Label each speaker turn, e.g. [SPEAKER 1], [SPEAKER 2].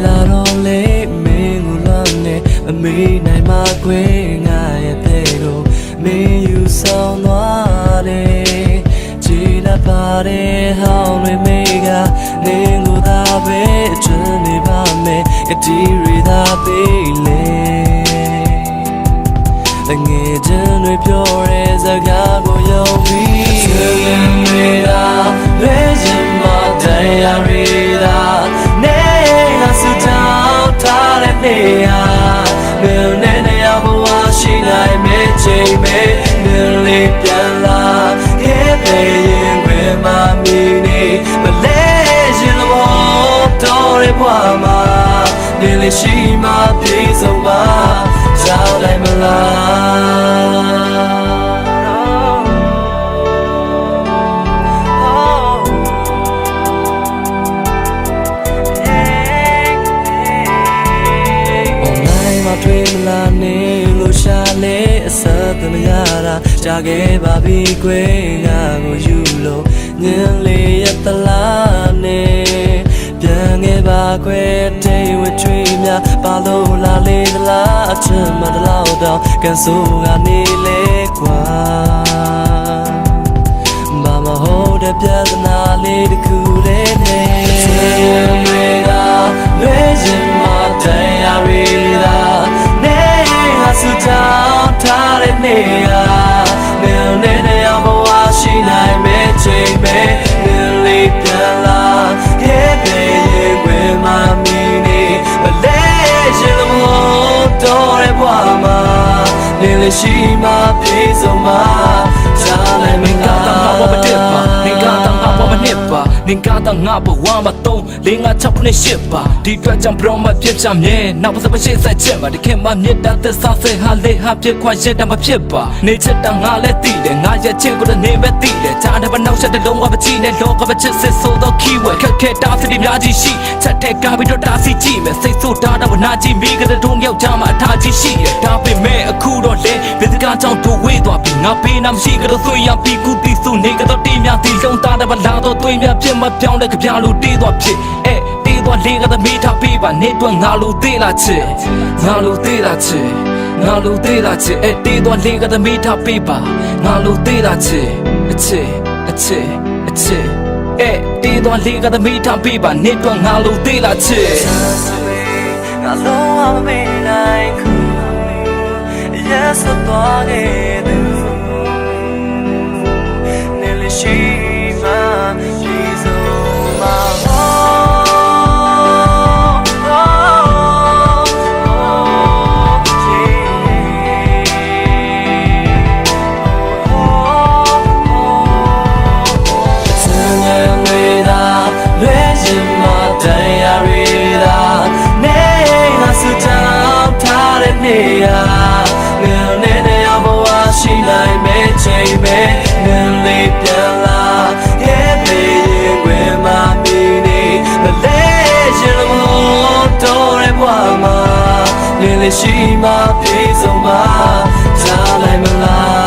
[SPEAKER 1] la role me ngulane me nai ma kwe nga ye te go me you song nwa de ji la pa de how me me ga ne ngu da be chun ni ba me ti ri da be le ngé chân nuôi pyo re zaga go yo mi chân me da le jin ma dai ya ri da ne na su tao ta le ne ya me ne ne ya bo wa shi nai me chei me ne le pian la ke pe yin kwe ma mi ni ma le jin lo ho to re bwa ma ne le shi ma pi so ba sao lại mà la online mà thuê là nè lu xa lệ sợ từ nhà ra cha ghé bà bi quê ngà ngồi du lô nhưng lì ta la nèပြန်ငယ်ပါခွဲတဲ့ဝချွေးများပါလို့လာလေလားအချမ်းမတလောက်တော့ကန်ဆိုးကနေလေကွာဘာမဟုတ်တဲ့ပြဿနာလေးတစ်ခုတည်းနဲ့တွေကလွဲချင်မှတရားရီလားနေငါစုချောင်းထားတဲ့နေရာနေနဲ့ရောက်ဘဝရှိနိုင်မဲ့ချိန်ပဲနေလေးပြန်လာခဲ့တဲ့ရှိမှပြေဆုံးမှာကြားလိုက်မင်းကတော့ငါဘာမတက်ပါနေကတော့ငါဘာမနစ်ပါနေကတော့ငါဘဝမှာ3 4 5 6 8ပါဒီအတွက်ကြောင့်ဘရောမဖြစ်ချင်မြဲနောက်ပါစမရှိစက်ချက်ပါဒီခင်မမြစ်တာသက်စားစဲဟာလေဟာဖြစ်ခွာရတာမဖြစ်ပါနေချက်တာငါလည်းသိတယ်ငါရဲ့ချစ်ကိုလည်းနေပဲသိတယ်ကြားတယ်ဘာနောက်ဆက်တဲ့လုံးဝမကြည့်နဲ့လောကမချစ်စစ်ဆိုတော့ keyword ခက်ခဲတားစည်းများကြီးရှိချက်တဲ့ကားပြီးတော့တားစီကြည့်မယ်စိတ်ဆိုးတာတော့နာကြည့်မိကတဲ့တုံးယောက်ျားမှာအထားကြီးရှိတယ်ဒါပေမဲ့အခုတော့လေဘယ်စကားကြောင့်တို့ဝေးသွားပြီငါပေးနာမရှိကတော့သွေးရပြီးကူတီစုနေကတော့တေးများတီလုံးသားတယ်ဗလာတော့သွေးများဖြစ်မပြောင်းတဲ့ကြပြလို့တေးသွားဖြစ်တေးသွားလေကတဲ့မိထားပေးပါနေတော့ငါလိုသေးလားချစ်ငါလိုသေးလားချစ်ငါလိုသေးလားချစ်တေးသွားလေကတဲ့မိထားပေးပါငါလိုသေးလားချစ်အချစ်အချစ်အချစ်တေးသွားလေကတဲ့မိထားပေးပါနေတော့ငါလိုသေးလားချစ်ငါလုံးဝမမေ့နိုင်ခုYes, I'm talking to Nearly Shiva, she's on my home. She like me, change me, nearly piala. Yeah, baby, where my meaning, the legend of all Tore Wama, nearly she my piece of my, like my life.